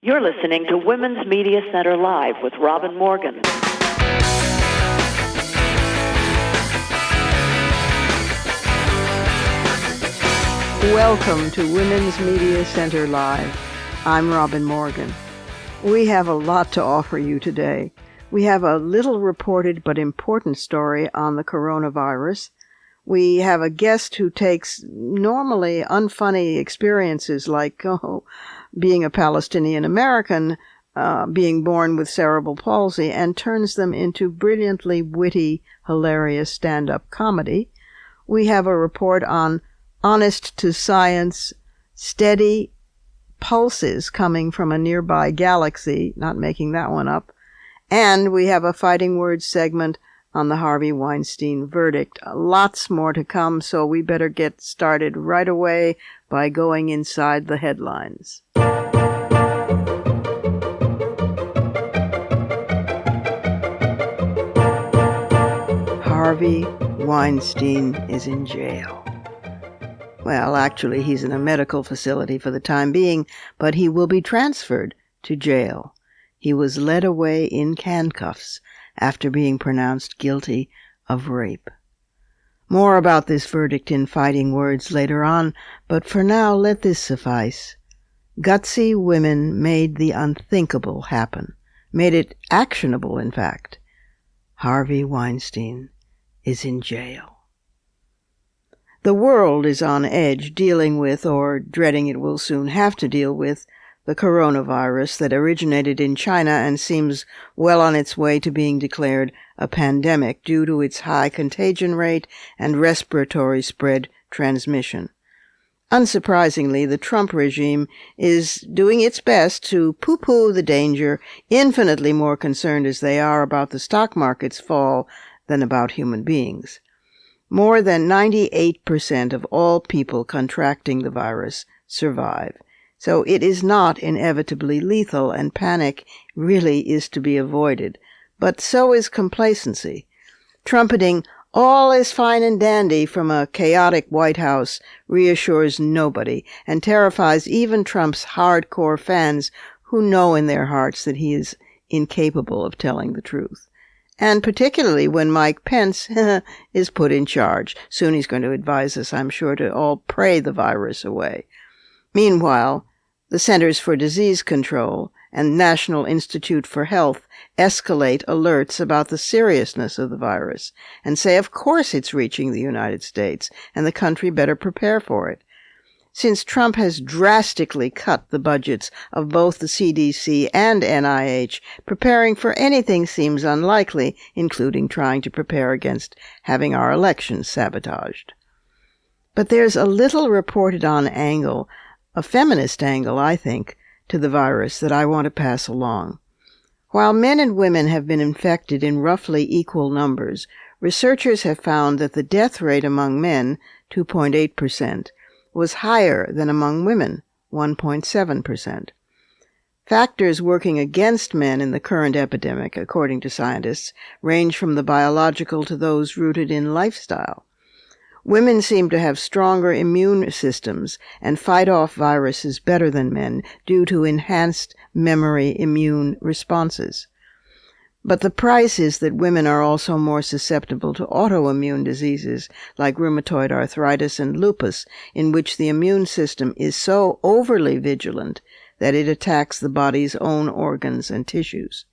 You're listening to Women's Media Center Live with Robin Morgan. Welcome to Women's Media Center Live. I'm Robin Morgan. We have a lot to offer you today. We have a little reported but important story on the coronavirus. We have a guest who takes normally unfunny experiences like being a Palestinian-American, being born with cerebral palsy, and turns them into brilliantly witty, hilarious stand-up comedy. We have a report on honest to science, steady pulses coming from a nearby galaxy, not making that one up. And we have a Fighting Words segment on the Harvey Weinstein verdict. Lots more to come, so we better get started right away by going inside the headlines. Harvey Weinstein is in jail. Well, actually, he's in a medical facility for the time being, but he will be transferred to jail. He was led away in handcuffs after being pronounced guilty of rape. More about this verdict in Fighting Words later on, but for now, let this suffice. Gutsy women made the unthinkable happen, made it actionable, in fact. Harvey Weinstein is in jail. The world is on edge dealing with, or dreading it will soon have to deal with, the coronavirus that originated in China and seems well on its way to being declared a pandemic due to its high contagion rate and respiratory spread transmission. Unsurprisingly, the Trump regime is doing its best to poo-poo the danger, infinitely more concerned as they are about the stock market's fall than about human beings. More than 98% of all people contracting the virus survive. So it is not inevitably lethal, and panic really is to be avoided. But so is complacency. Trumpeting all is fine and dandy from a chaotic White House reassures nobody and terrifies even Trump's hardcore fans who know in their hearts that he is incapable of telling the truth. And particularly when Mike Pence is put in charge. Soon he's going to advise us, I'm sure, to all pray the virus away. Meanwhile, the Centers for Disease Control and National Institute for Health escalate alerts about the seriousness of the virus and say, of course it's reaching the United States, and the country better prepare for it. Since Trump has drastically cut the budgets of both the CDC and NIH, preparing for anything seems unlikely, including trying to prepare against having our elections sabotaged. But there's a little reported on angle, a feminist angle, I think, to the virus that I want to pass along. While men and women have been infected in roughly equal numbers, researchers have found that the death rate among men, 2.8%, was higher than among women, 1.7%. Factors working against men in the current epidemic, according to scientists, range from the biological to those rooted in lifestyle. Women seem to have stronger immune systems and fight off viruses better than men due to enhanced memory immune responses. But the price is that women are also more susceptible to autoimmune diseases like rheumatoid arthritis and lupus, in which the immune system is so overly vigilant that it attacks the body's own organs and tissues.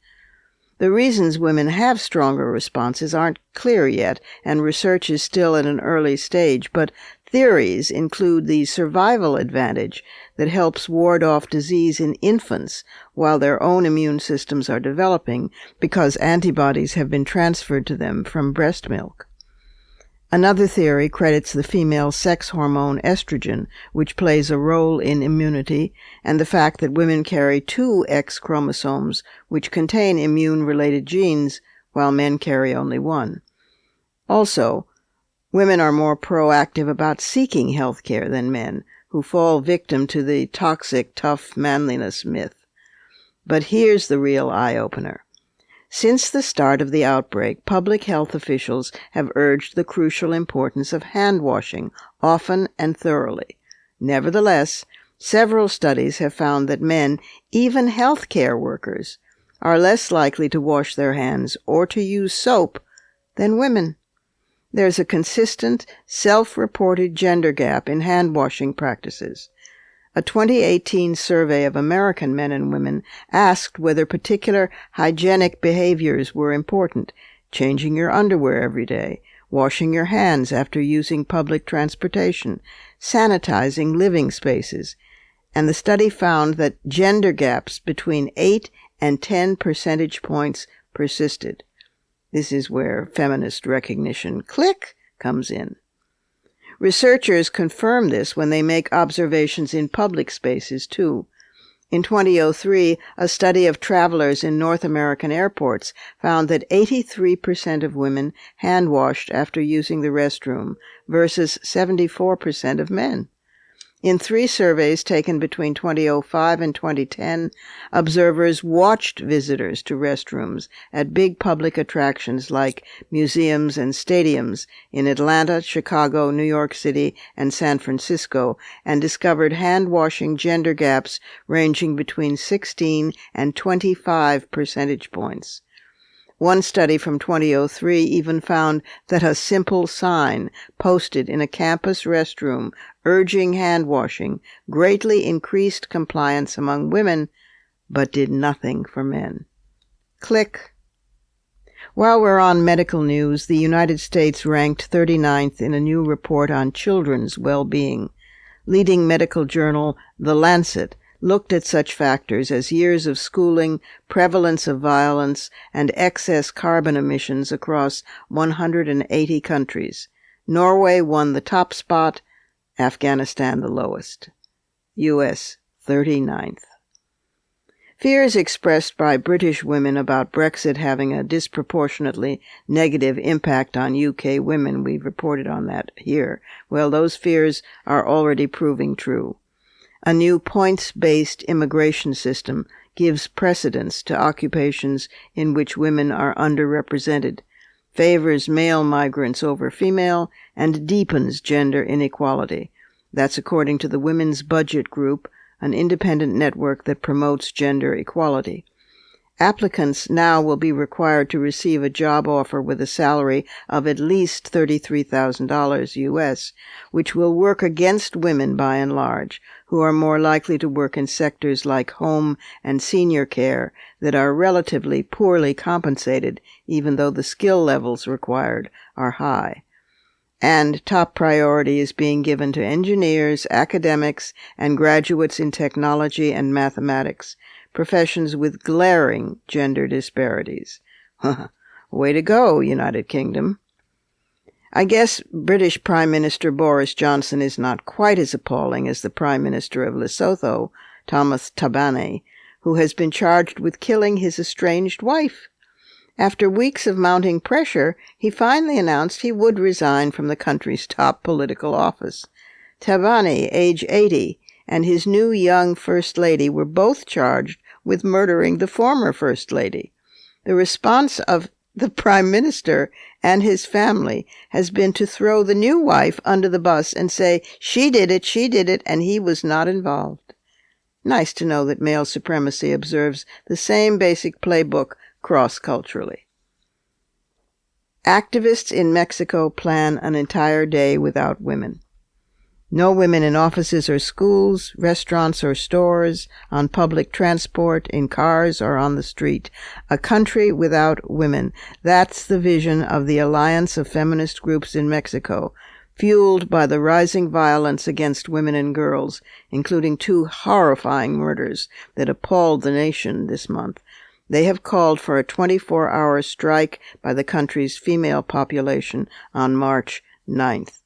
The reasons women have stronger responses aren't clear yet, and research is still at an early stage, but theories include the survival advantage that helps ward off disease in infants while their own immune systems are developing because antibodies have been transferred to them from breast milk. Another theory credits the female sex hormone estrogen, which plays a role in immunity, and the fact that women carry 2 X chromosomes, which contain immune-related genes, while men carry only 1. Also, women are more proactive about seeking health care than men, who fall victim to the toxic, tough manliness myth. But here's the real eye-opener. Since the start of the outbreak, public health officials have urged the crucial importance of hand washing, often and thoroughly. Nevertheless, Several studies have found that men, even healthcare workers, are less likely to wash their hands or to use soap than women. There's a consistent, self-reported gender gap in hand-washing practices. A 2018 survey of American men and women asked whether particular hygienic behaviors were important: changing your underwear every day, washing your hands after using public transportation, sanitizing living spaces. And the study found that gender gaps between 8 and 10 percentage points persisted. This is where feminist recognition, click, comes in. Researchers confirm this when they make observations in public spaces, too. In 2003, a study of travelers in North American airports found that 83% of women hand-washed after using the restroom versus 74% of men. In 3 surveys taken between 2005 and 2010, observers watched visitors to restrooms at big public attractions like museums and stadiums in Atlanta, Chicago, New York City, and San Francisco, and discovered hand-washing gender gaps ranging between 16 and 25 percentage points. One study from 2003 even found that a simple sign posted in a campus restroom urging hand-washing greatly increased compliance among women, but did nothing for men. Click. While we're on medical news, the United States ranked 39th in a new report on children's well-being. Leading medical journal The Lancet looked at such factors as years of schooling, prevalence of violence, and excess carbon emissions across 180 countries. Norway won the top spot, Afghanistan the lowest. U.S. 39th. Fears expressed by British women about Brexit having a disproportionately negative impact on UK women, we've reported on that here. Well, those fears are already proving true. A new points-based immigration system gives precedence to occupations in which women are underrepresented, favors male migrants over female, and deepens gender inequality. That's according to the Women's Budget Group, an independent network that promotes gender equality. Applicants now will be required to receive a job offer with a salary of at least $33,000 U.S., which will work against women by and large, who are more likely to work in sectors like home and senior care that are relatively poorly compensated, even though the skill levels required are high. And top priority is being given to engineers, academics, and graduates in technology and mathematics, professions with glaring gender disparities. Way to go, United Kingdom. I guess British Prime Minister Boris Johnson is not quite as appalling as the Prime Minister of Lesotho, Thomas Thabane, who has been charged with killing his estranged wife. After weeks of mounting pressure, he finally announced he would resign from the country's top political office. Thabane, age 80, and his new young First Lady were both charged with murdering the former First Lady. The response of the Prime Minister and his family has been to throw the new wife under the bus and say, she did it, and he was not involved. Nice to know that male supremacy observes the same basic playbook cross-culturally. Activists in Mexico plan an entire day without women. No women in offices or schools, restaurants or stores, on public transport, in cars or on the street. A country without women. That's the vision of the Alliance of Feminist Groups in Mexico, fueled by the rising violence against women and girls, including 2 horrifying murders that appalled the nation this month. They have called for a 24-hour strike by the country's female population on March 9th.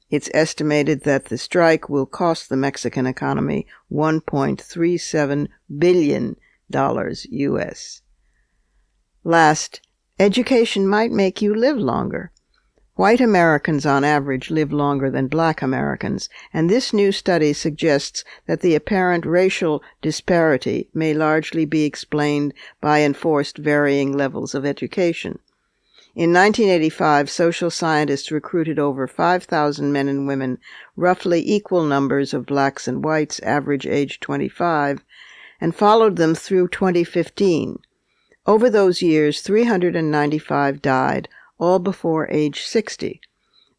It's estimated that the strike will cost the Mexican economy $1.37 billion U.S. Last, education might make you live longer. White Americans on average live longer than black Americans, and this new study suggests that the apparent racial disparity may largely be explained by enforced varying levels of education. In 1985, social scientists recruited over 5,000 men and women, roughly equal numbers of blacks and whites, average age 25, and followed them through 2015. Over those years, 395 died, all before age 60.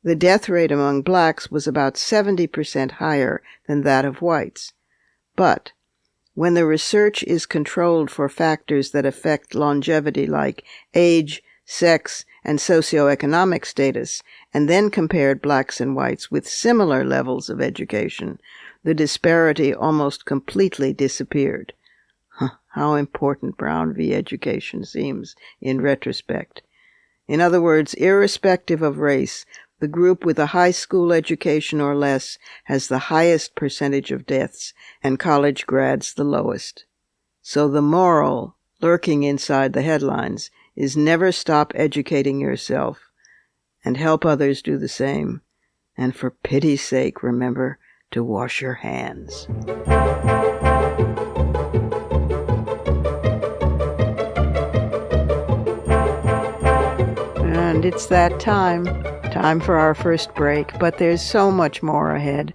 The death rate among blacks was about 70% higher than that of whites. But when the research is controlled for factors that affect longevity like age, sex, and socioeconomic status, and then compared blacks and whites with similar levels of education, the disparity almost completely disappeared. How important Brown v. Education seems in retrospect. In other words, irrespective of race, the group with a high school education or less has the highest percentage of deaths, and college grads the lowest. So the moral, lurking inside the headlines, is never stop educating yourself, and help others do the same. And for pity's sake, remember to wash your hands. And it's that time for our first break, but there's so much more ahead,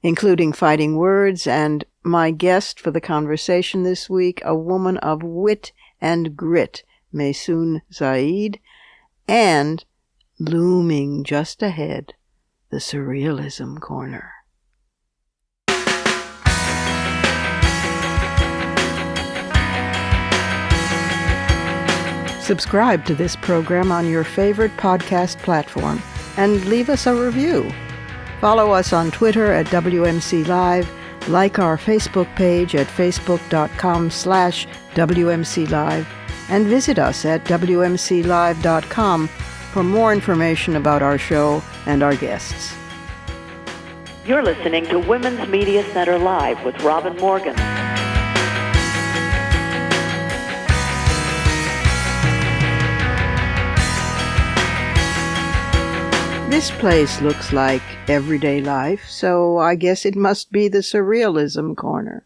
including fighting words, and my guest for the conversation this week, a woman of wit and grit, Maysoon Zayid, and looming just ahead, the Surrealism Corner. Subscribe to this program on your favorite podcast platform and leave us a review. Follow us on Twitter at WMC Live, like our Facebook page at facebook.com/WMC Live, and visit us at WMCLive.com for more information about our show and our guests. You're listening to Women's Media Center Live with Robin Morgan. This place looks like everyday life, so I guess it must be the Surrealism Corner.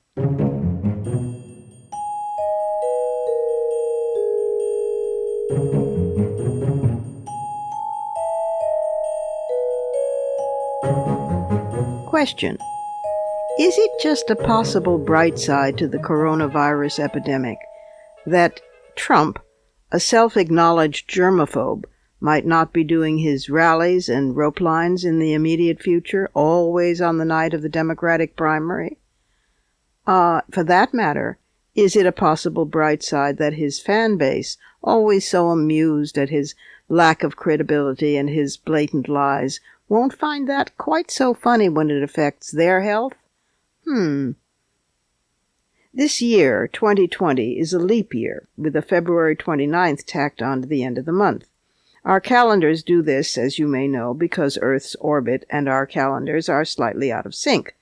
Question: is it just a possible bright side to the coronavirus epidemic that Trump, a self-acknowledged germaphobe, might not be doing his rallies and rope lines in the immediate future, always on the night of the Democratic primary? For that matter, is it a possible bright side that his fan base, always so amused at his lack of credibility and his blatant lies, won't find that quite so funny when it affects their health? This year, 2020, is a leap year, with a February 29th tacked on to the end of the month. Our calendars do this, as you may know, because Earth's orbit and our calendars are slightly out of sync.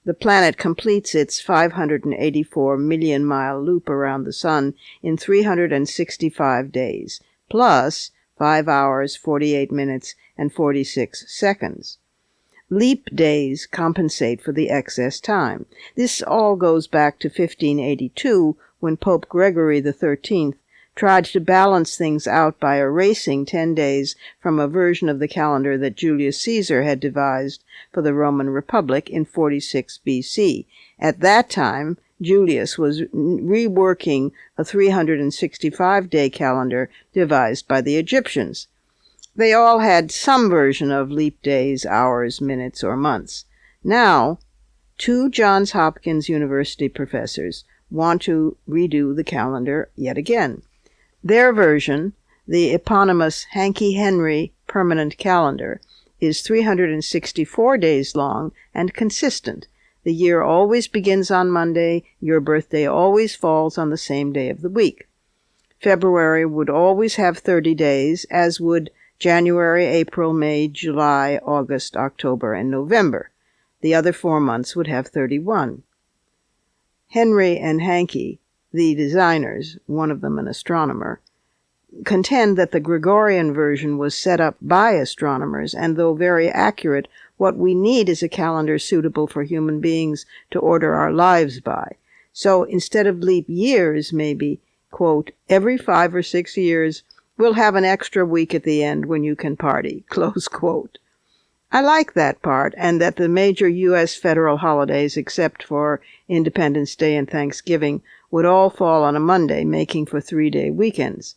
The planet completes its 584 million-mile loop around the sun in 365 days, plus 5 hours, 48 minutes, and 46 seconds. Leap days compensate for the excess time. This all goes back to 1582, when Pope Gregory XIII tried to balance things out by erasing 10 days from a version of the calendar that Julius Caesar had devised for the Roman Republic in 46 BC. At that time, Julius was reworking a 365-day calendar devised by the Egyptians. They all had some version of leap days, hours, minutes, or months. Now, 2 Johns Hopkins University professors want to redo the calendar yet again. Their version, the eponymous Hanke-Henry Permanent Calendar, is 364 days long and consistent. The year always begins on Monday. Your birthday always falls on the same day of the week. February would always have 30 days, as would January, April, May, July, August, October, and November. The other 4 months would have 31. Henry and Hanke, the designers, one of them an astronomer, contend that the Gregorian version was set up by astronomers, and though very accurate, what we need is a calendar suitable for human beings to order our lives by. So instead of leap years, maybe, quote, every 5 or 6 years, We'll have an extra week at the end when you can party." Close quote. I like that part, and that the major U.S. federal holidays, except for Independence Day and Thanksgiving, would all fall on a Monday, making for 3-day weekends.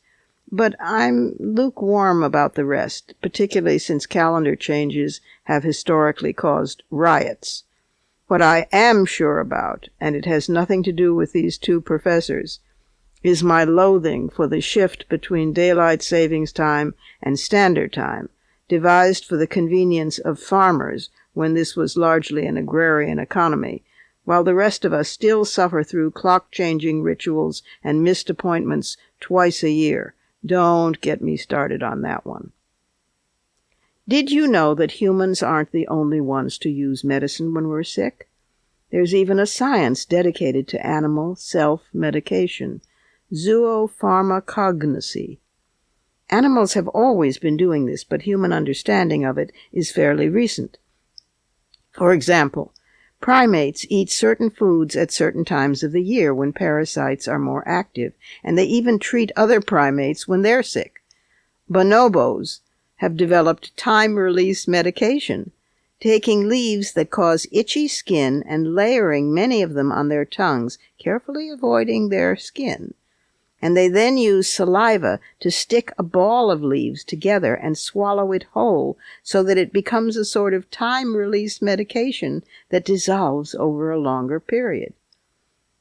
But I'm lukewarm about the rest, particularly since calendar changes have historically caused riots. What I am sure about, and it has nothing to do with these two professors, is my loathing for the shift between daylight savings time and standard time, devised for the convenience of farmers when this was largely an agrarian economy, while the rest of us still suffer through clock-changing rituals and missed appointments twice a year. Don't get me started on that one. Did you know that humans aren't the only ones to use medicine when we're sick? There's even a science dedicated to animal self-medication, zoopharmacognosy. Animals have always been doing this, but human understanding of it is fairly recent. For example, primates eat certain foods at certain times of the year when parasites are more active, and they even treat other primates when they're sick. Bonobos have developed time-release medication, taking leaves that cause itchy skin and layering many of them on their tongues, carefully avoiding their skin. And they then use saliva to stick a ball of leaves together and swallow it whole so that it becomes a sort of time-release medication that dissolves over a longer period.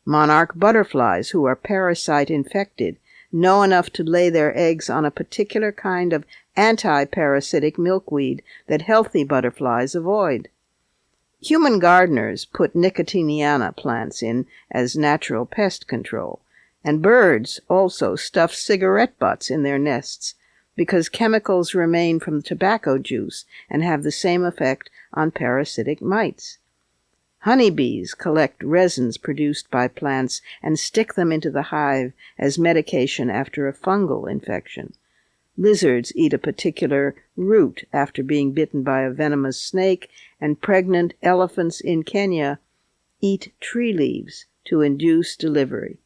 Monarch butterflies, who are parasite-infected, know enough to lay their eggs on a particular kind of anti-parasitic milkweed that healthy butterflies avoid. Human gardeners put nicotiana plants in as natural pest control, and birds also stuff cigarette butts in their nests because chemicals remain from tobacco juice and have the same effect on parasitic mites. Honeybees collect resins produced by plants and stick them into the hive as medication after a fungal infection. Lizards eat a particular root after being bitten by a venomous snake, and pregnant elephants in Kenya eat tree leaves to induce delivery.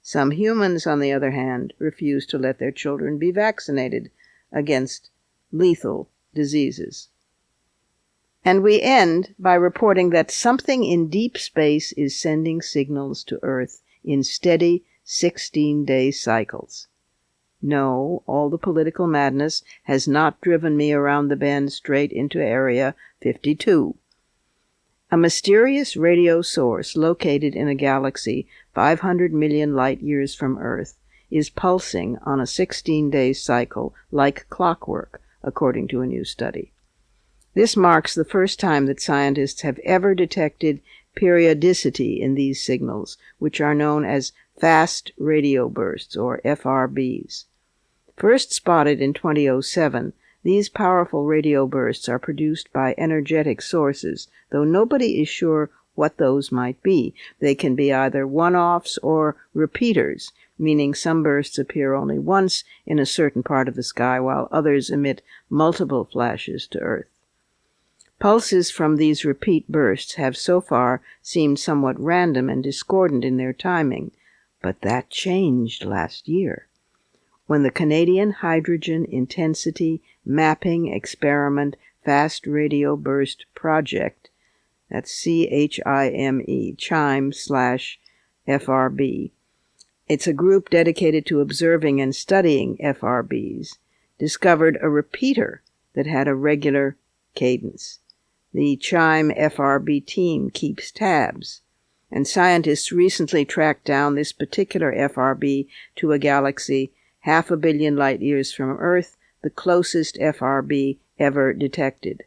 Some humans, on the other hand, refuse to let their children be vaccinated against lethal diseases. And we end by reporting that something in deep space is sending signals to Earth in steady 16-day cycles. No, all the political madness has not driven me around the bend straight into Area 52. A mysterious radio source located in a galaxy 500 million light-years from Earth is pulsing on a 16-day cycle like clockwork, according to a new study. This marks the first time that scientists have ever detected periodicity in these signals, which are known as fast radio bursts, or FRBs. First spotted in 2007, these powerful radio bursts are produced by energetic sources, though nobody is sure what those might be. They can be either one-offs or repeaters, meaning some bursts appear only once in a certain part of the sky, while others emit multiple flashes to Earth. Pulses from these repeat bursts have so far seemed somewhat random and discordant in their timing, but that changed last year, when the Canadian Hydrogen Intensity Mapping Experiment Fast Radio Burst Project, that's CHIME, CHIME/FRB, it's a group dedicated to observing and studying FRBs, discovered a repeater that had a regular cadence. The CHIME FRB team keeps tabs, and scientists recently tracked down this particular FRB to a galaxy 500 million light-years from Earth, the closest FRB ever detected.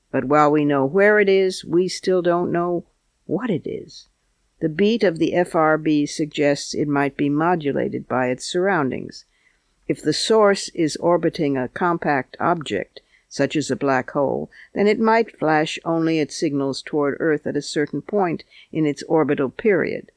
But while we know where it is, we still don't know what it is. The beat of the FRB suggests it might be modulated by its surroundings. If the source is orbiting a compact object, such as a black hole, then it might flash only its signals toward Earth at a certain point in its orbital period.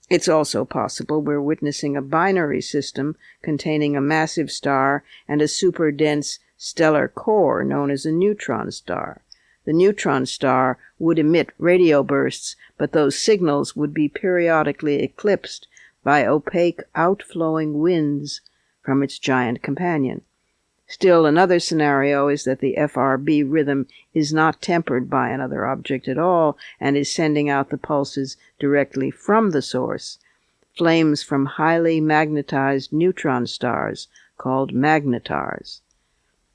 It's also possible we're witnessing a binary system containing a massive star and a super-dense stellar core known as a neutron star. The neutron star would emit radio bursts, but those signals would be periodically eclipsed by opaque outflowing winds from its giant companion. Still, another scenario is that the FRB rhythm is not tempered by another object at all and is sending out the pulses directly from the source, flames from highly magnetized neutron stars called magnetars.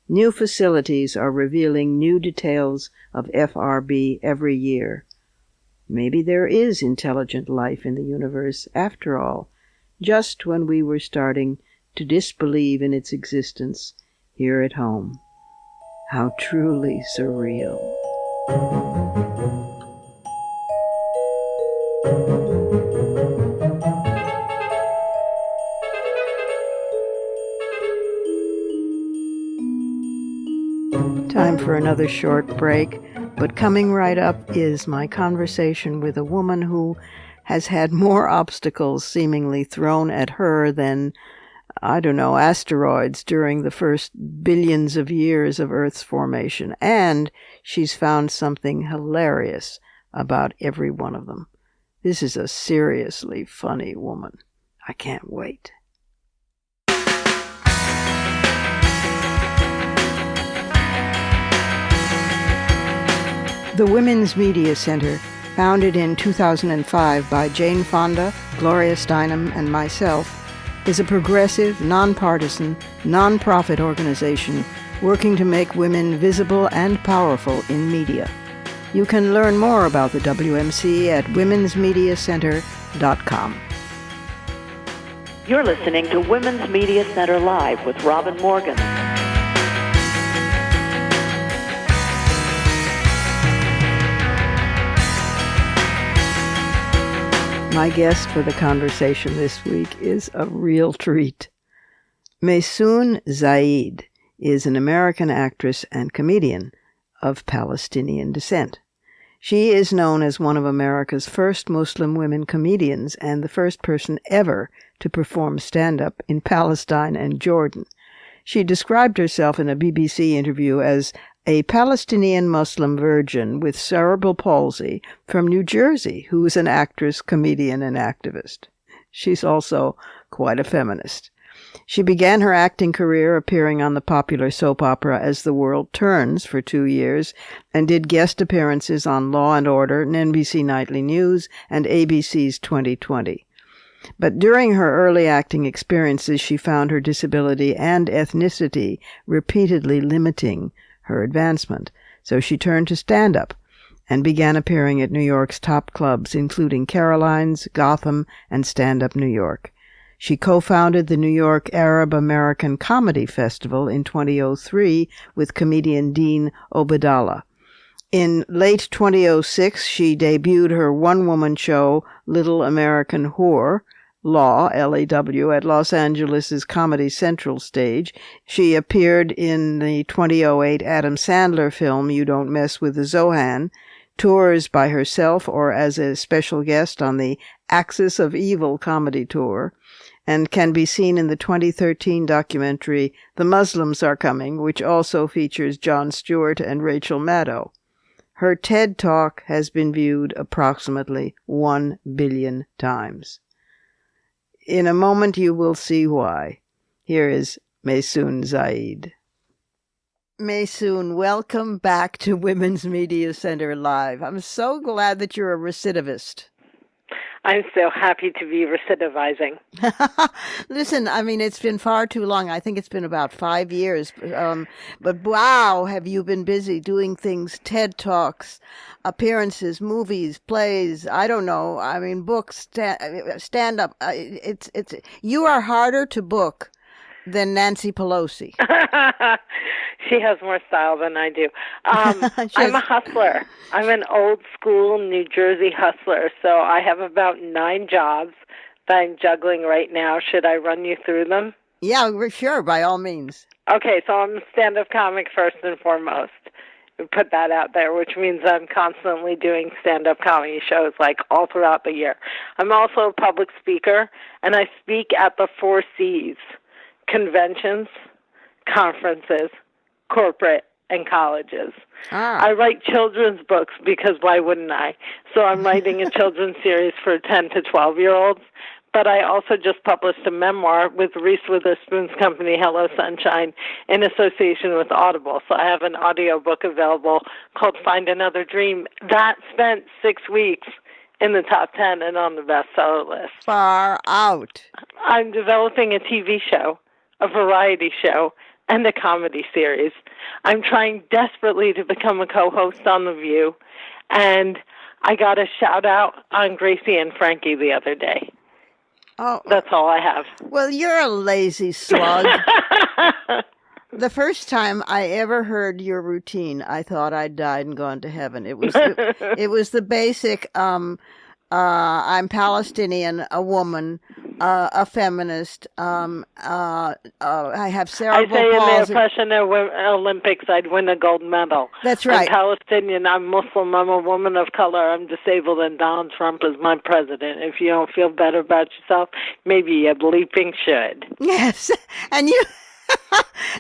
New facilities are revealing new details of FRB every year. Maybe there is intelligent life in the universe after all, just when we were starting to disbelieve in its existence here at home. How truly surreal. Time for another short break, but coming right up is my conversation with a woman who has had more obstacles seemingly thrown at her than, asteroids during the first billions of years of Earth's formation, and she's found something hilarious about every one of them. This is a seriously funny woman. I can't wait. The Women's Media Center, founded in 2005 by Jane Fonda, Gloria Steinem, and myself, is a progressive, nonpartisan, nonprofit organization working to make women visible and powerful in media. You can learn more about the WMC at womensmediacenter.com. You're listening to Women's Media Center Live with Robin Morgan. My guest for the conversation this week is a real treat. Maysoon Zayid is an American actress and comedian of Palestinian descent. She is known as one of America's first Muslim women comedians and the first person ever to perform stand-up in Palestine and Jordan. She described herself in a BBC interview as a Palestinian Muslim virgin with cerebral palsy from New Jersey who is an actress, comedian, and activist. She's also quite a feminist. She began her acting career appearing on the popular soap opera As the World Turns for 2 years and did guest appearances on Law and Order and NBC Nightly News and ABC's 2020. But during her early acting experiences, she found her disability and ethnicity repeatedly limiting her advancement, so she turned to stand-up and began appearing at New York's top clubs, including Caroline's, Gotham, and Stand Up New York. She co-founded the New York Arab-American Comedy Festival in 2003 with comedian Dean Obeidallah. In late 2006, she debuted her one-woman show, Little American Whore, Law, L-A-W, at Los Angeles' Comedy Central stage. She appeared in the 2008 Adam Sandler film You Don't Mess with the Zohan, tours by herself or as a special guest on the Axis of Evil comedy tour, and can be seen in the 2013 documentary The Muslims Are Coming, which also features Jon Stewart and Rachel Maddow. Her TED Talk has been viewed approximately 1 billion times. In a moment you will see why. Here is Maysoon Zayid. Maysoon, welcome back to Women's Media Center Live. I'm so glad that you're a recidivist. I'm so happy to be recidivizing. Listen, I mean, it's been far too long. I think it's been about 5 years. But wow, have you been busy doing things, TED Talks, appearances, movies, plays, I don't know. I mean, books, stand-up. You are harder to book than Nancy Pelosi. She has more style than I do. I'm a hustler. I'm an old school New Jersey hustler. So I have about 9 jobs that I'm juggling right now. Should I run you through them? Yeah, sure, by all means. Okay, so I'm a stand-up comic first and foremost. We put that out there, which means I'm constantly doing stand-up comedy shows like all throughout the year. I'm also a public speaker, and I speak at the 4 C's: conventions, conferences, corporate, and colleges. I write children's books because why wouldn't I? So I'm writing a children's series for 10 to 12-year-olds, but I also just published a memoir with Reese Witherspoon's company, Hello Sunshine, in association with Audible. So I have an audiobook available called Find Another Dream. That spent 6 weeks in the top 10 and on the bestseller list. Far out. I'm developing a TV show, a variety show, and a comedy series. I'm trying desperately to become a co-host on The View, and I got a shout-out on Gracie and Frankie the other day. Oh, that's all I have. Well, you're a lazy slug. The first time I ever heard your routine, I thought I'd died and gone to heaven. It was the basic. I'm Palestinian, a woman, a feminist. I have cerebral palsy. I say in the oppression Olympics, I'd win a gold medal. That's right. I'm Palestinian. I'm Muslim. I'm a woman of color. I'm disabled, and Donald Trump is my president. If you don't feel better about yourself, maybe you bleeping should. Yes, and you.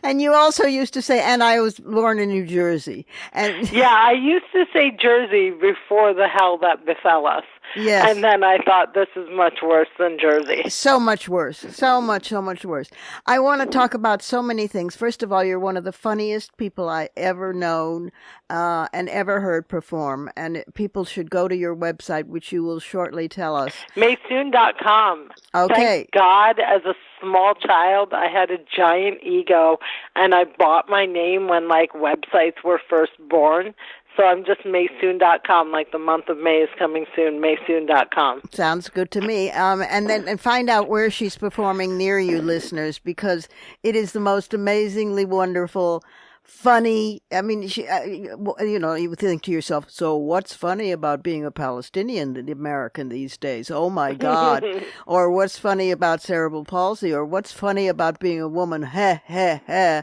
And you also used to say, and I was born in New Jersey. And yeah, I used to say Jersey before the hell that befell us. Yes. And then I thought, this is much worse than Jersey. So much worse. So much worse. I want to talk about so many things. First of all, you're one of the funniest people I ever known and ever heard perform. And people should go to your website, which you will shortly tell us. Maysoon.com. Okay. Thank God, as a small child, I had a giant ego, and I bought my name when, websites were first born. So I'm just Maysoon.com, like the month of May is coming soon, Maysoon.com. Sounds good to me. And find out where she's performing near you, listeners, because it is the most amazingly wonderful, funny. I mean, you would think to yourself, so what's funny about being a Palestinian-American these days? Oh, my God. Or what's funny about cerebral palsy? Or what's funny about being a woman? Heh, heh, heh.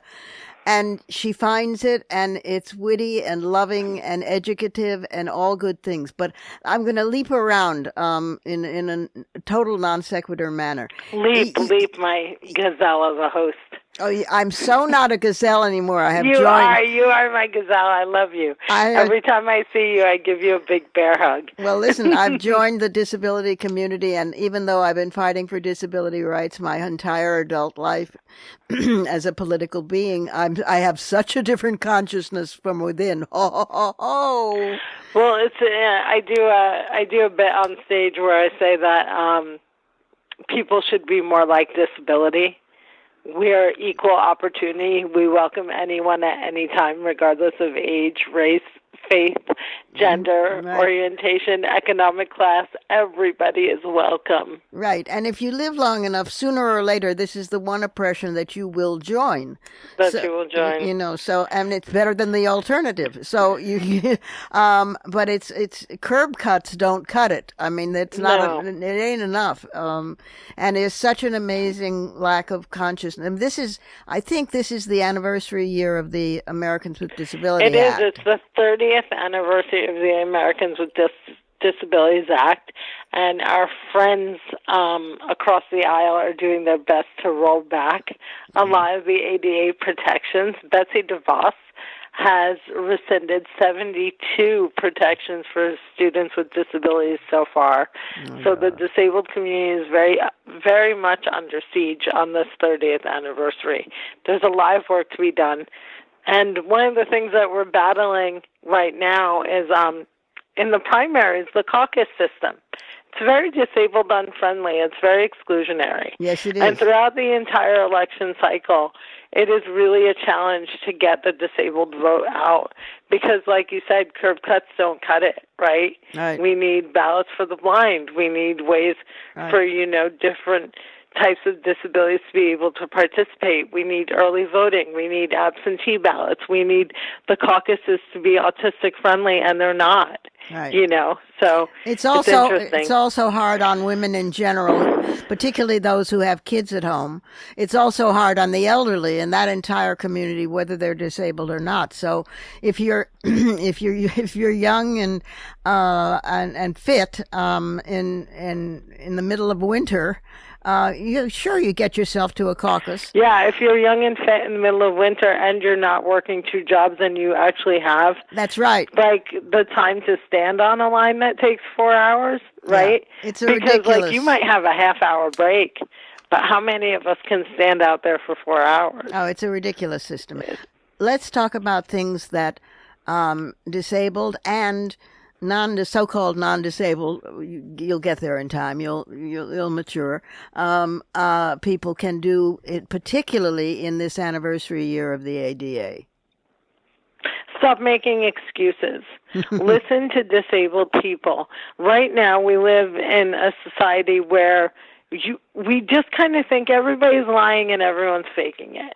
And she finds it, and it's witty and loving and educative and all good things. But I'm going to leap around in a total non sequitur manner. Leap, my gazelle as a host. Oh, I'm so not a gazelle anymore. I have You joined. You are my gazelle. I love you. Every time I see you, I give you a big bear hug. Well, listen, I've joined the disability community, and even though I've been fighting for disability rights my entire adult life as a political being, I have such a different consciousness from within. Oh. Well, I do a bit on stage where I say that people should be more like disability. We are equal opportunity. We welcome anyone at any time, regardless of age, race, faith, gender, right, orientation, economic class. Everybody is welcome. Right. And if you live long enough, sooner or later, this is the one oppression that you will join. You will join. And it's better than the alternative. So but it's curb cuts don't cut it. I mean, it's not, it ain't enough. And there's such an amazing lack of consciousness. And I think this is the anniversary year of the Americans with Disabilities Act. It is. It's the 30th anniversary of the Americans with Disabilities Act, and our friends across the aisle are doing their best to roll back a lot of the ADA protections. Betsy DeVos has rescinded 72 protections for students with disabilities so far. So the disabled community is very, very much under siege on this 30th anniversary. There's a lot of work to be done. And one of the things that we're battling right now is in the primaries, the caucus system. It's very disabled unfriendly. It's very exclusionary. Yes, it is. And throughout the entire election cycle, it is really a challenge to get the disabled vote out because, like you said, curb cuts don't cut it, right? Right. We need ballots for the blind. We need ways for, different types of disabilities to be able to participate. We need early voting. We need absentee ballots. We need the caucuses to be autistic friendly, and they're not. Right. So it's also interesting. Hard on women in general, particularly those who have kids at home. It's also hard on the elderly and that entire community, whether they're disabled or not. So if you're if you're young and fit in the middle of winter, you get yourself to a caucus. Yeah, if you're young and fit in the middle of winter and you're not working 2 jobs and you actually have, that's right, like the time to stand on a line that takes 4 hours, right? Yeah, it's because like you might have a half-hour break, but how many of us can stand out there for 4 hours? Oh, it's a ridiculous system. Let's talk about things that disabled and so-called non-disabled. You'll get there in time. You'll mature. People can do it, particularly in this anniversary year of the ADA. Stop making excuses. Listen to disabled people. Right now, we live in a society where we just kind of think everybody's lying and everyone's faking it.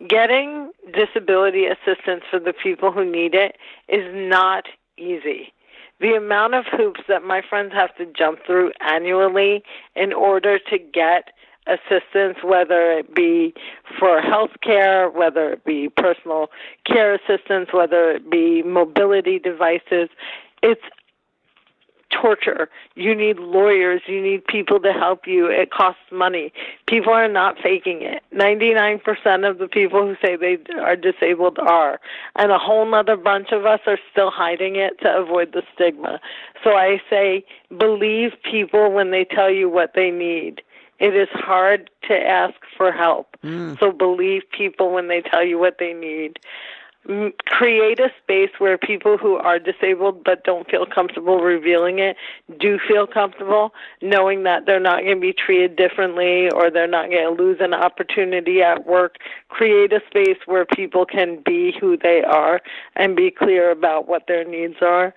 Getting disability assistance for the people who need it is not easy. The amount of hoops that my friends have to jump through annually in order to get assistance, whether it be for health care, whether it be personal care assistance, whether it be mobility devices, it's torture. You need lawyers. You need people to help you. It costs money. People are not faking it. 99% of the people who say they are disabled are. And a whole other bunch of us are still hiding it to avoid the stigma. So I say, believe people when they tell you what they need. It is hard to ask for help. So believe people when they tell you what they need. Create a space where people who are disabled but don't feel comfortable revealing it do feel comfortable knowing that they're not going to be treated differently or they're not going to lose an opportunity at work. Create a space where people can be who they are and be clear about what their needs are.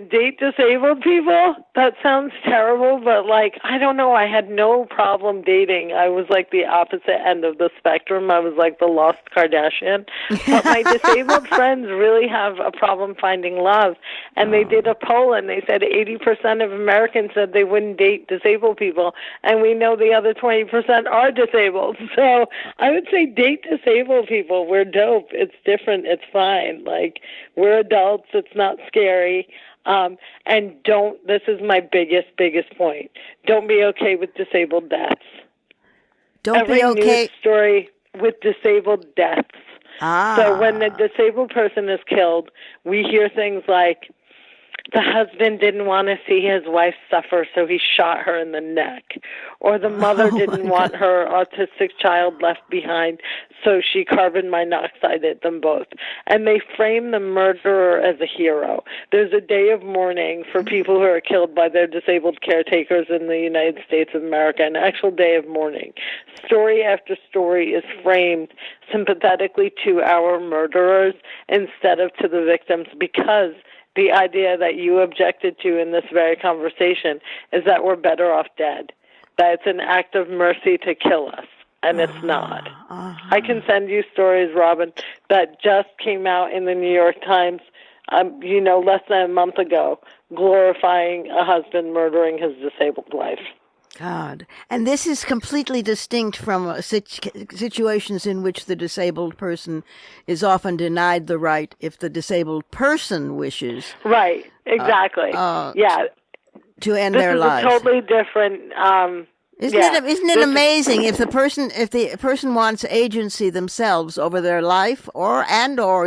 Date disabled people? That sounds terrible, but like, I don't know. I had no problem dating. I was like the opposite end of the spectrum. I was like the lost Kardashian. But my disabled friends really have a problem finding love. And they did a poll and they said 80% of Americans said they wouldn't date disabled people. And we know the other 20% are disabled. So I would say date disabled people. We're dope. It's different. It's fine. Like, we're adults. It's not scary. And this is my biggest point. Don't be okay with disabled deaths. Every news story with disabled deaths. So when a disabled person is killed, we hear things like, the husband didn't want to see his wife suffer, so he shot her in the neck. Or the mother didn't want her autistic child left behind, so she carbon monoxided them both. And they frame the murderer as a hero. There's a day of mourning for people who are killed by their disabled caretakers in the United States of America, an actual day of mourning. Story after story is framed sympathetically to our murderers instead of to the victims, because the idea that you objected to in this very conversation is that we're better off dead, that it's an act of mercy to kill us, and it's not. I can send you stories, Robin, that just came out in the New York Times, less than a month ago, glorifying a husband murdering his disabled wife. God. And this is completely distinct from situations in which the disabled person is often denied the right if the disabled person wishes. Right, exactly. To end their lives. This is a totally different... Isn't it amazing if the person wants agency themselves over their life or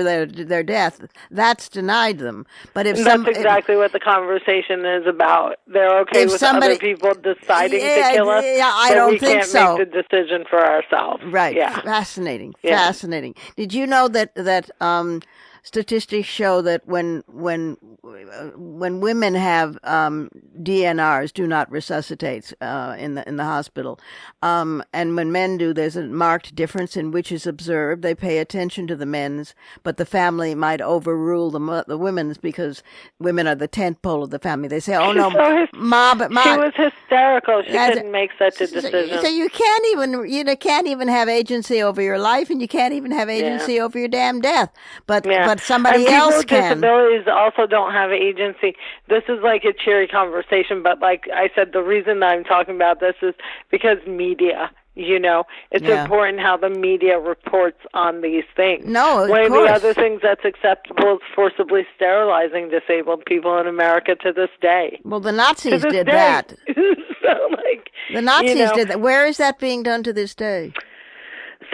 their death, that's denied them. But if that's exactly what the conversation is about. They're okay with other people deciding to kill us, I don't think so. We can't make the decision for ourselves. Right. Yeah. Fascinating. Yeah. Fascinating. Did you know that statistics show that when women have DNRs, do not resuscitate, in the hospital, and when men do, there's a marked difference in which is observed. They pay attention to the men's, but the family might overrule the women's because women are the tent pole of the family. They say, "Oh no, Ma, but Ma." She was hysterical. She couldn't make such a decision. So you can't even have agency over your life, and you can't even have agency over your damn death. But somebody else can. People with disabilities also don't have agency. This is like a cheery conversation, but like I said, the reason I'm talking about this is because media. It's important how the media reports on these things. No, one of the other things that's acceptable is forcibly sterilizing disabled people in America to this day. Well, the Nazis did that. So, like, The Nazis you know, did that. Where is that being done to this day?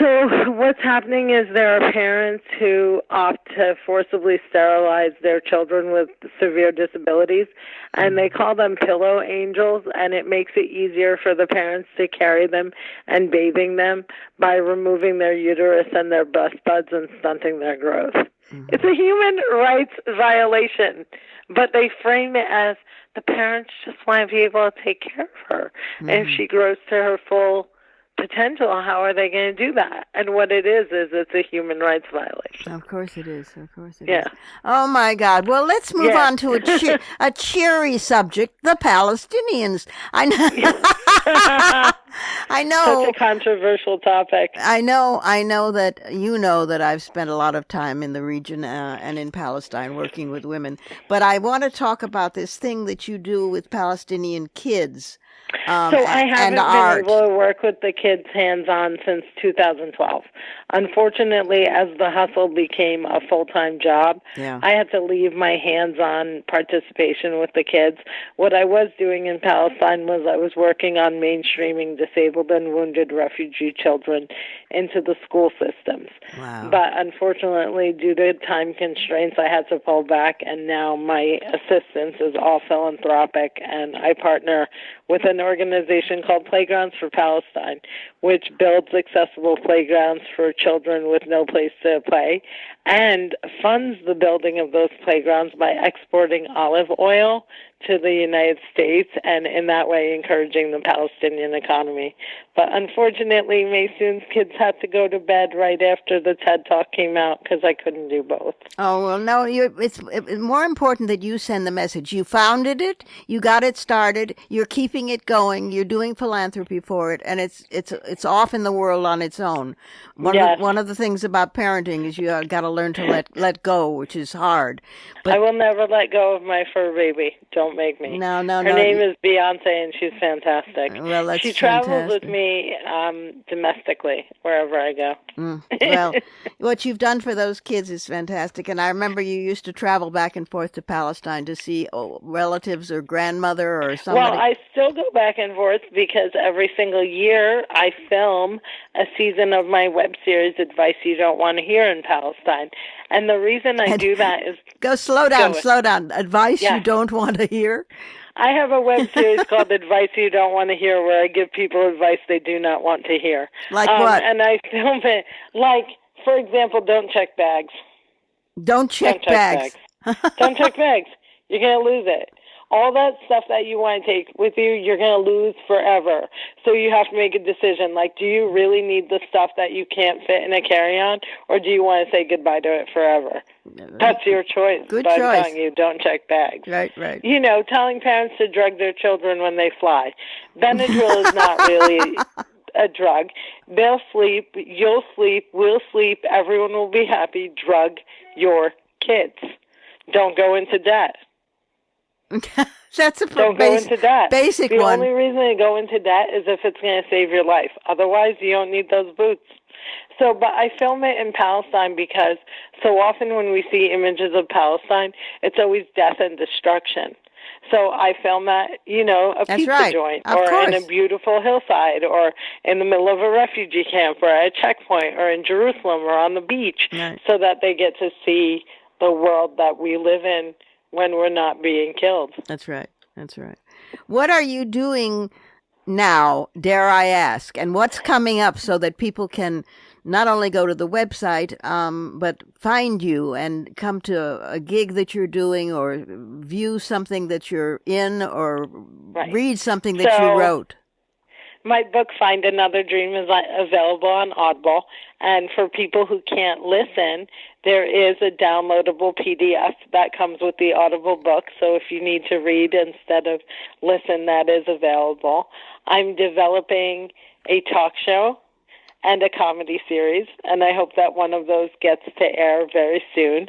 So what's happening is there are parents who opt to forcibly sterilize their children with severe disabilities, and they call them pillow angels, and it makes it easier for the parents to carry them and bathing them by removing their uterus and their breast buds and stunting their growth. Mm-hmm. It's a human rights violation, but they frame it as the parents just want to be able to take care of her. Mm-hmm. And if she grows to her full potential, how are they going to do that? And what it is it's a human rights violation. Of course it is. Of course it is. Oh my God. Well, let's move on to a cheery subject: the Palestinians. I know. I know. Such a controversial topic. I know that you know that I've spent a lot of time in the region and in Palestine working with women. But I want to talk about this thing that you do with Palestinian kids. So I haven't been able to work with the kids hands-on since 2012. Unfortunately, as the hustle became a full-time job, I had to leave my hands-on participation with the kids. What I was doing in Palestine was I was working on mainstreaming disabled and wounded refugee children into the school systems. Wow. But unfortunately, due to time constraints, I had to pull back, and now my assistance is all philanthropic, and I partner with an organization called Playgrounds for Palestine, which builds accessible playgrounds for children with no place to play and funds the building of those playgrounds by exporting olive oil to the United States and in that way encouraging the Palestinian economy. But unfortunately, Maysoon's kids had to go to bed right after the TED Talk came out because I couldn't do both. Oh, well, no, it's more important that you send the message. You founded it, you got it started, you're keeping it going, you're doing philanthropy for it, and it's off in the world on its own. One of the things about parenting is you got to learn to let go, which is hard. But I will never let go of my fur baby. Don't make me. No. Her name is Beyonce, and she's fantastic. Well, that's she travels fantastic. with me domestically wherever I go. Well, what you've done for those kids is fantastic. And I remember you used to travel back and forth to Palestine to see relatives or grandmother or somebody. Well, I still go back and forth because every single year I film a season of my web series, Advice You Don't Want to Hear in Palestine. And the reason I do that is... Slow down. Advice you don't want to hear? I have a web series called Advice You Don't Want to Hear where I give people advice they do not want to hear. Like what? And I film it, like, for example, don't check bags. Don't check bags. Don't check bags. You're going to lose it. All that stuff that you want to take with you, you're going to lose forever. So you have to make a decision. Like, do you really need the stuff that you can't fit in a carry-on, or do you want to say goodbye to it forever? That's your choice. Good choice. I'm telling you, don't check bags. Right. You know, telling parents to drug their children when they fly. Benadryl is not really a drug. They'll sleep, you'll sleep, we'll sleep, everyone will be happy. Drug your kids. Don't go into debt. That's Don't go into debt. Basic the one. The only reason to go into debt is if it's going to save your life. Otherwise, you don't need those boots. So, but I film it in Palestine because so often when we see images of Palestine, it's always death and destruction. So I film that, a pizza joint or in a beautiful hillside or in the middle of a refugee camp or at a checkpoint or in Jerusalem or on the beach so that they get to see the world that we live in when we're not being killed. That's right. What are you doing now, dare I ask, and what's coming up so that people can not only go to the website, but find you and come to a gig that you're doing or view something that you're in or read something that you wrote? My book, Find Another Dream, is available on Audible. And for people who can't listen, there is a downloadable PDF that comes with the Audible book. So if you need to read instead of listen, that is available. I'm developing a talk show and a comedy series, and I hope that one of those gets to air very soon.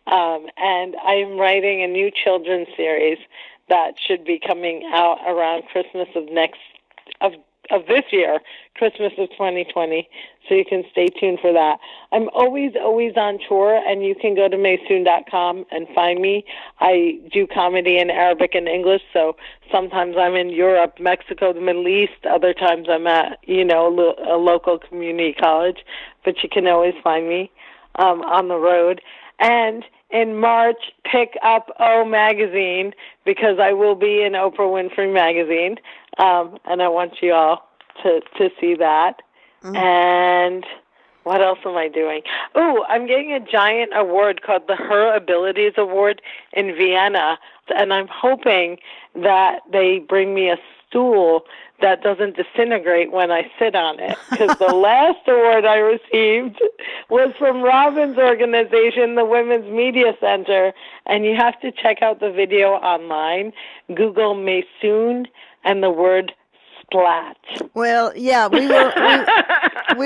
And I'm writing a new children's series that should be coming out around Christmas of of this year, Christmas of 2020. So you can stay tuned for that. I'm always on tour, and you can go to Maysoon.com and find me. I do comedy in Arabic and English, so sometimes I'm in Europe, Mexico, the Middle East. Other times I'm at, a local community college. But you can always find me on the road. And in March, pick up O Magazine, because I will be in Oprah Winfrey Magazine, and I want you all to see that. Mm-hmm. And what else am I doing? Oh, I'm getting a giant award called the Her Abilities Award in Vienna, and I'm hoping that they bring me a stool that doesn't disintegrate when I sit on it, because the last award I received was from Robin's organization, the Women's Media Center, and you have to check out the video online. Google Maysoon and the word splat. Well, yeah, we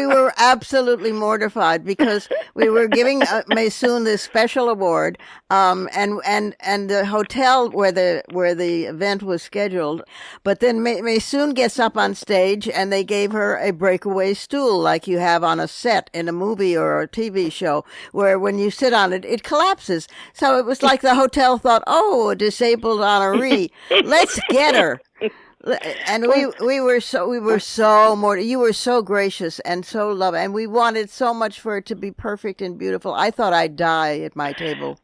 were absolutely mortified, because we were giving Maysoon this special award, and the hotel where the event was scheduled. But then Maysoon gets up on stage, and they gave her a breakaway stool like you have on a set in a movie or a TV show, where when you sit on it, it collapses. So it was like the hotel thought, oh, a disabled honoree, let's get her. And we were so more. You were so gracious and so loving, and we wanted so much for it to be perfect and beautiful. I thought I'd die at my table.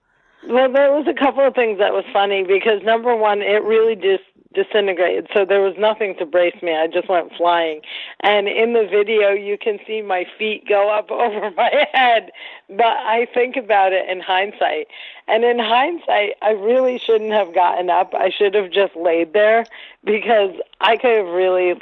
Well, there was a couple of things that was funny, because number one, it really just disintegrated, so there was nothing to brace me. I just went flying. And in the video, you can see my feet go up over my head. But I think about it in hindsight. And in hindsight, I really shouldn't have gotten up. I should have just laid there, because I could have really,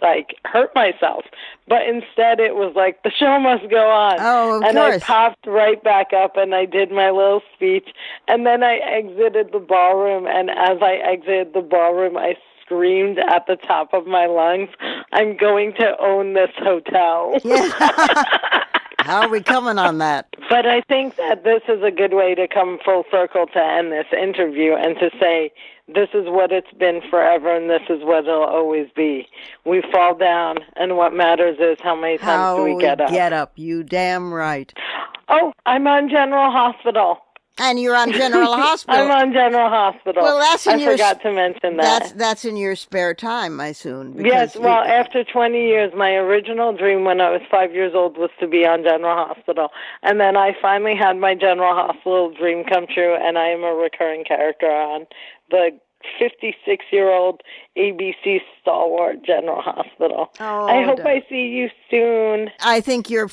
hurt myself. But instead, it was like, the show must go on. Oh, of and course. I popped right back up, and I did my little speech. And then I exited the ballroom. And as I exited the ballroom, I screamed at the top of my lungs, I'm going to own this hotel. Yeah. How are we coming on that? But I think that this is a good way to come full circle to end this interview, and to say, this is what it's been forever, and this is what it'll always be. We fall down, and what matters is how many times do we get up. Get up, you damn right. Oh, I'm on General Hospital. And you're on General Hospital. I'm on General Hospital. Well, I forgot to mention that. That's in your spare time, Maysoon. Yes, well, after 20 years, my original dream when I was 5 years old was to be on General Hospital. And then I finally had my General Hospital dream come true, and I am a recurring character on the 56-year-old ABC stalwart General Hospital. Oh, I hope I see you soon. I think you're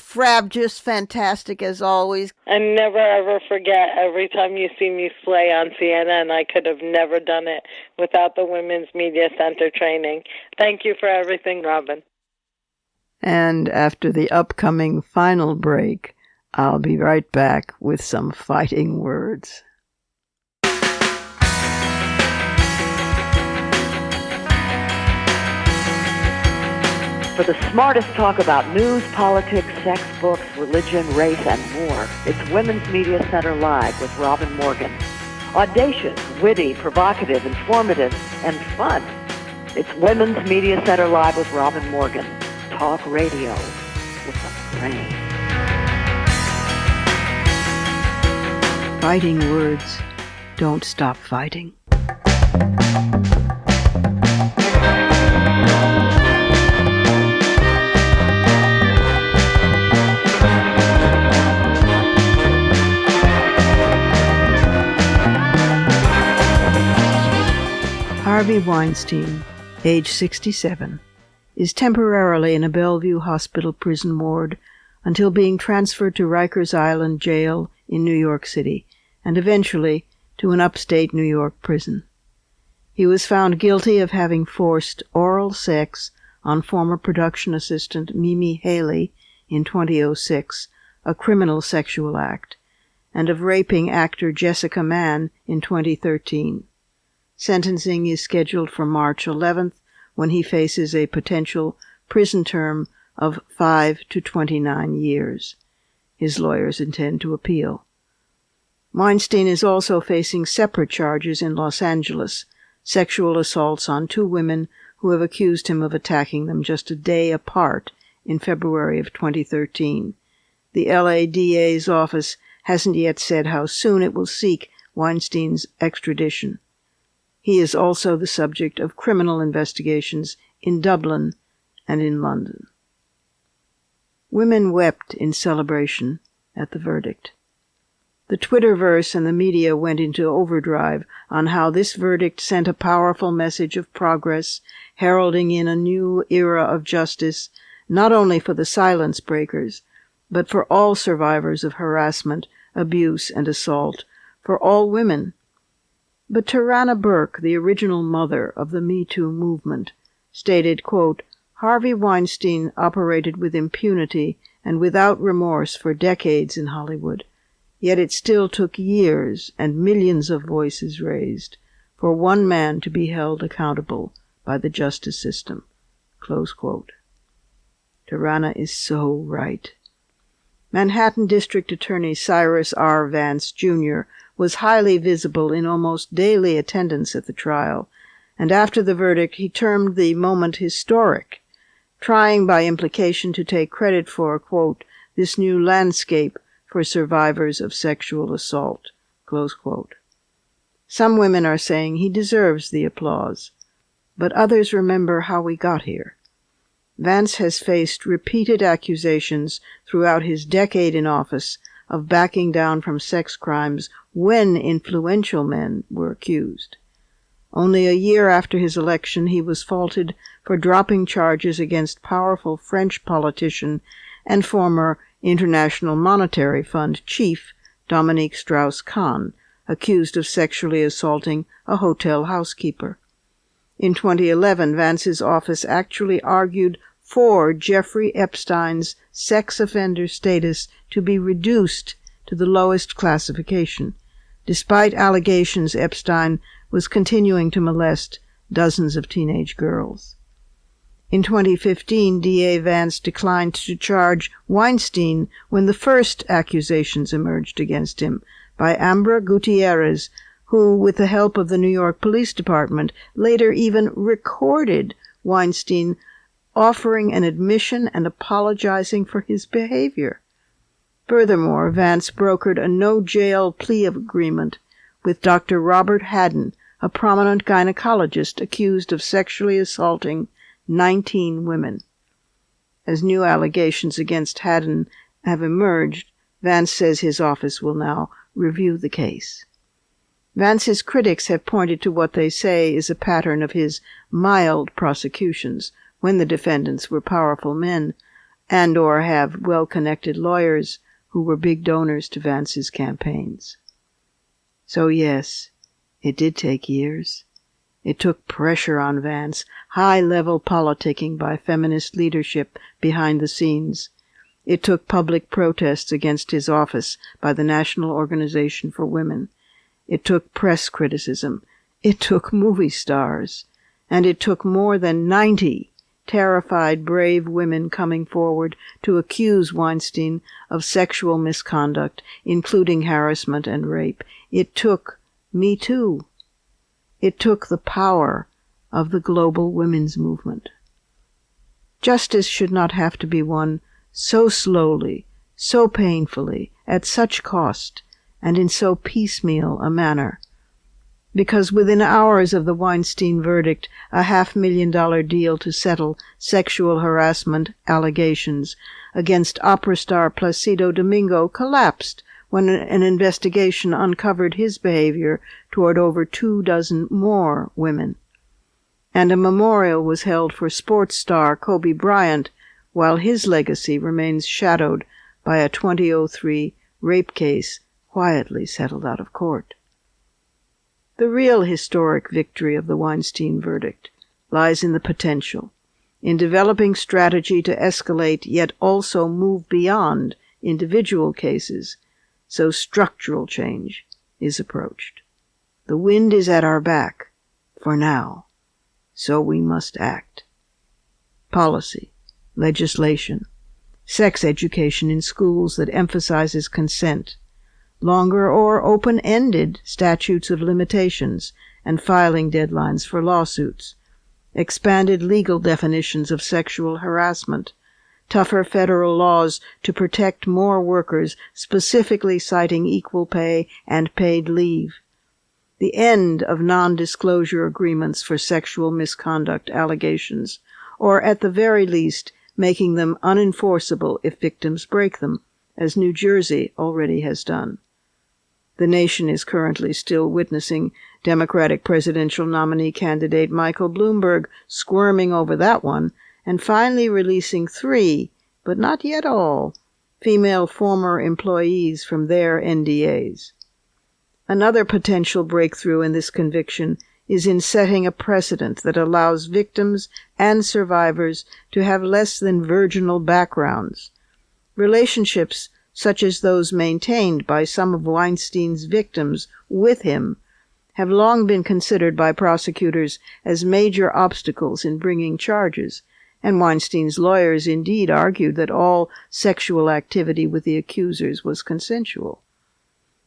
just fantastic as always. And never ever forget, every time you see me slay on CNN, I could have never done it without the Women's Media Center training. Thank you for everything, Robin. And after the upcoming final break, I'll be right back with some fighting words. For the smartest talk about news, politics, sex, books, religion, race, and more, it's Women's Media Center Live with Robin Morgan. Audacious, witty, provocative, informative, and fun. It's Women's Media Center Live with Robin Morgan. Talk radio with a brain. Fighting words don't stop fighting. Harvey Weinstein, age 67, is temporarily in a Bellevue Hospital prison ward until being transferred to Rikers Island Jail in New York City, and eventually to an upstate New York prison. He was found guilty of having forced oral sex on former production assistant Mimi Haley in 2006, a criminal sexual act, and of raping actor Jessica Mann in 2013. Sentencing is scheduled for March 11th, when he faces a potential prison term of 5 to 29 years. His lawyers intend to appeal. Weinstein is also facing separate charges in Los Angeles, sexual assaults on 2 women who have accused him of attacking them just a day apart in February of 2013. The LADA's office hasn't yet said how soon it will seek Weinstein's extradition. He is also the subject of criminal investigations in Dublin and in London. Women wept in celebration at the verdict. The Twitterverse and the media went into overdrive on how this verdict sent a powerful message of progress, heralding in a new era of justice, not only for the silence breakers, but for all survivors of harassment, abuse, and assault, for all women. But Tarana Burke, the original mother of the Me Too movement, stated, quote, "Harvey Weinstein operated with impunity and without remorse for decades in Hollywood, yet it still took years and millions of voices raised for one man to be held accountable by the justice system." Close quote. Tarana is so right. Manhattan District Attorney Cyrus R. Vance, Jr. was highly visible in almost daily attendance at the trial, and after the verdict he termed the moment historic, trying by implication to take credit for, quote, "this new landscape for survivors of sexual assault," close quote. Some women are saying he deserves the applause, but others remember how we got here. Vance has faced repeated accusations throughout his decade in office of backing down from sex crimes when influential men were accused. Only a year after his election, he was faulted for dropping charges against powerful French politician and former International Monetary Fund chief Dominique Strauss-Kahn, accused of sexually assaulting a hotel housekeeper. In 2011, Vance's office actually argued for Jeffrey Epstein's sex offender status to be reduced to the lowest classification, despite allegations Epstein was continuing to molest dozens of teenage girls. In 2015, DA Vance declined to charge Weinstein when the first accusations emerged against him by Ambra Gutierrez, who, with the help of the New York Police Department, later even recorded Weinstein offering an admission and apologizing for his behavior. Furthermore, Vance brokered a no-jail plea agreement with Dr. Robert Haddon, a prominent gynecologist accused of sexually assaulting 19 women. As new allegations against Haddon have emerged, Vance says his office will now review the case. Vance's critics have pointed to what they say is a pattern of his mild prosecutions when the defendants were powerful men and or have well-connected lawyers who were big donors to Vance's campaigns. So yes, it did take years. It took pressure on Vance, high-level politicking by feminist leadership behind the scenes. It took public protests against his office by the National Organization for Women. It took press criticism. It took movie stars. And it took more than 90 terrified, brave women coming forward to accuse Weinstein of sexual misconduct, including harassment and rape. It took Me Too. It took the power of the global women's movement. Justice should not have to be won so slowly, so painfully, at such cost, and in so piecemeal a manner. Because within hours of the Weinstein verdict, a $500,000 deal to settle sexual harassment allegations against opera star Placido Domingo collapsed when an investigation uncovered his behavior toward over 24 more women. And a memorial was held for sports star Kobe Bryant, while his legacy remains shadowed by a 2003 rape case quietly settled out of court. The real historic victory of the Weinstein verdict lies in the potential, in developing strategy to escalate yet also move beyond individual cases, so structural change is approached. The wind is at our back, for now, so we must act. Policy, legislation, sex education in schools that emphasizes consent, longer or open-ended statutes of limitations and filing deadlines for lawsuits, expanded legal definitions of sexual harassment, tougher federal laws to protect more workers, specifically citing equal pay and paid leave, the end of non-disclosure agreements for sexual misconduct allegations, or at the very least making them unenforceable if victims break them, as New Jersey already has done. The nation is currently still witnessing Democratic presidential nominee candidate Michael Bloomberg squirming over that one, and finally releasing 3, but not yet all, female former employees from their NDAs. Another potential breakthrough in this conviction is in setting a precedent that allows victims and survivors to have less than virginal backgrounds. Relationships such as those maintained by some of Weinstein's victims with him have long been considered by prosecutors as major obstacles in bringing charges, and Weinstein's lawyers indeed argued that all sexual activity with the accusers was consensual.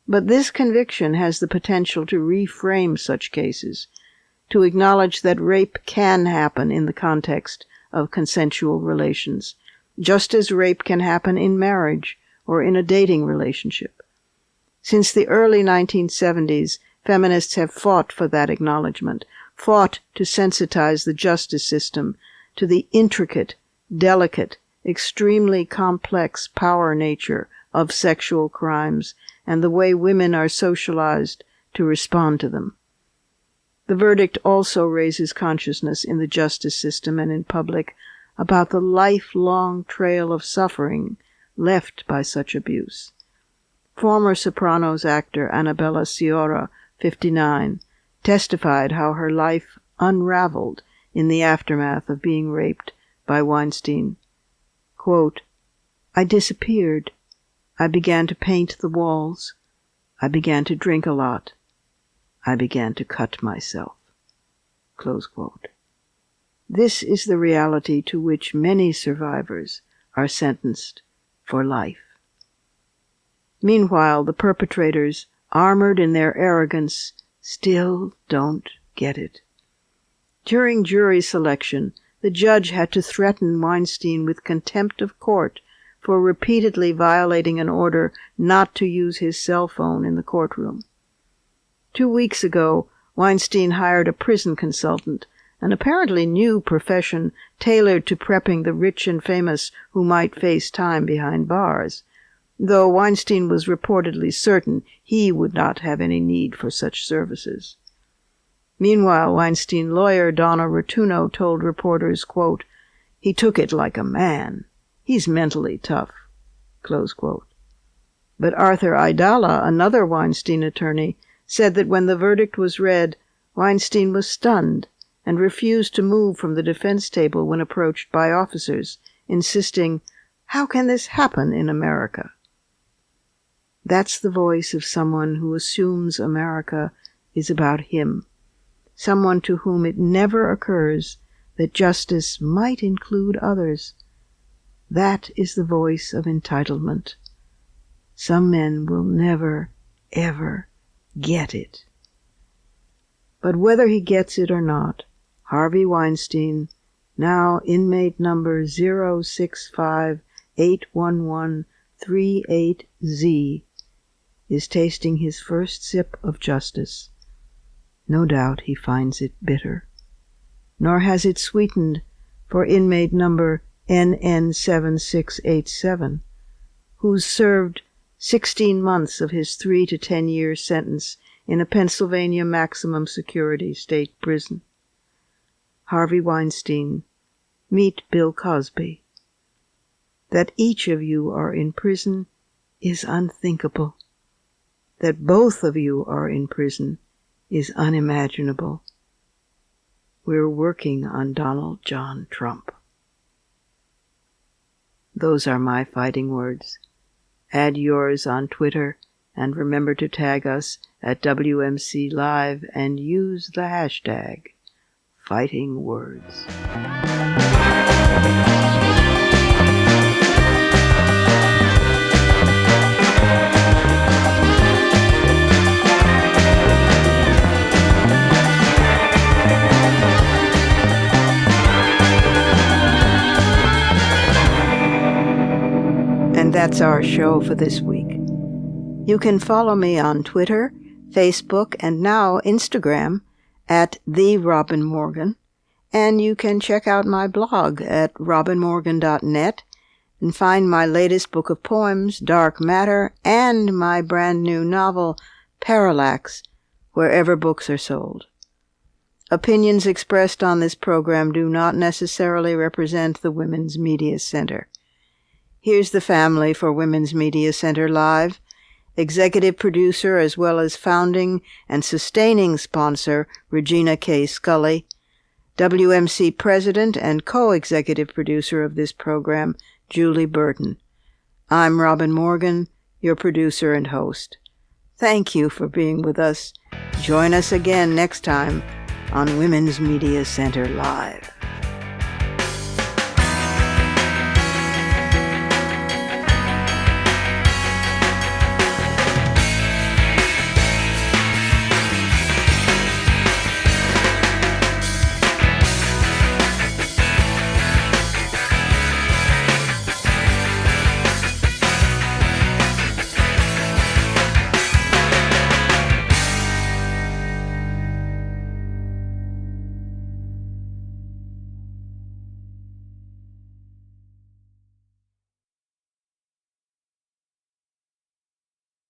But this conviction has the potential to reframe such cases, to acknowledge that rape can happen in the context of consensual relations, just as rape can happen in marriage or in a dating relationship. Since the early 1970s, feminists have fought for that acknowledgement, fought to sensitize the justice system to the intricate, delicate, extremely complex power nature of sexual crimes and the way women are socialized to respond to them. The verdict also raises consciousness in the justice system and in public about the lifelong trail of suffering left by such abuse. Former Sopranos actor Annabella Sciorra, 59, testified how her life unraveled in the aftermath of being raped by Weinstein. Quote, "I disappeared. I began to paint the walls. I began to drink a lot. I began to cut myself." Close quote. This is the reality to which many survivors are sentenced for life. Meanwhile, the perpetrators, armored in their arrogance, still don't get it. During jury selection, the judge had to threaten Weinstein with contempt of court for repeatedly violating an order not to use his cell phone in the courtroom. 2 weeks ago, Weinstein hired a prison consultant, an apparently new profession tailored to prepping the rich and famous who might face time behind bars, though Weinstein was reportedly certain he would not have any need for such services. Meanwhile, Weinstein lawyer Donna Rotuno told reporters, quote, "He took it like a man. He's mentally tough." Close quote. But Arthur Aidala, another Weinstein attorney, said that when the verdict was read, Weinstein was stunned and refused to move from the defense table when approached by officers, insisting, "How can this happen in America?" That's the voice of someone who assumes America is about him, someone to whom it never occurs that justice might include others. That is the voice of entitlement. Some men will never, ever get it. But whether he gets it or not, Harvey Weinstein, now inmate number 065811138Z, is tasting his first sip of justice. No doubt he finds it bitter. Nor has it sweetened for inmate number NN7687, who's served 16 months of his 3 to 10-year sentence in a Pennsylvania maximum security state prison. Harvey Weinstein, meet Bill Cosby. That each of you are in prison is unthinkable. That both of you are in prison is unimaginable. We're working on Donald John Trump. Those are my fighting words. Add yours on Twitter, and remember to tag us at WMC Live and use the hashtag Fighting Words. that's our show for this week. You can follow me on Twitter, Facebook, and now Instagram at @TheRobinMorgan, and you can check out my blog at robinmorgan.net and find my latest book of poems, Dark Matter, and my brand new novel, Parallax, wherever books are sold. Opinions expressed on this program do not necessarily represent the Women's Media Center. Here's the family for Women's Media Center Live. Executive producer as well as founding and sustaining sponsor, Regina K. Scully. WMC president and co-executive producer of this program, Julie Burton. I'm Robin Morgan, your producer and host. Thank you for being with us. Join us again next time on Women's Media Center Live.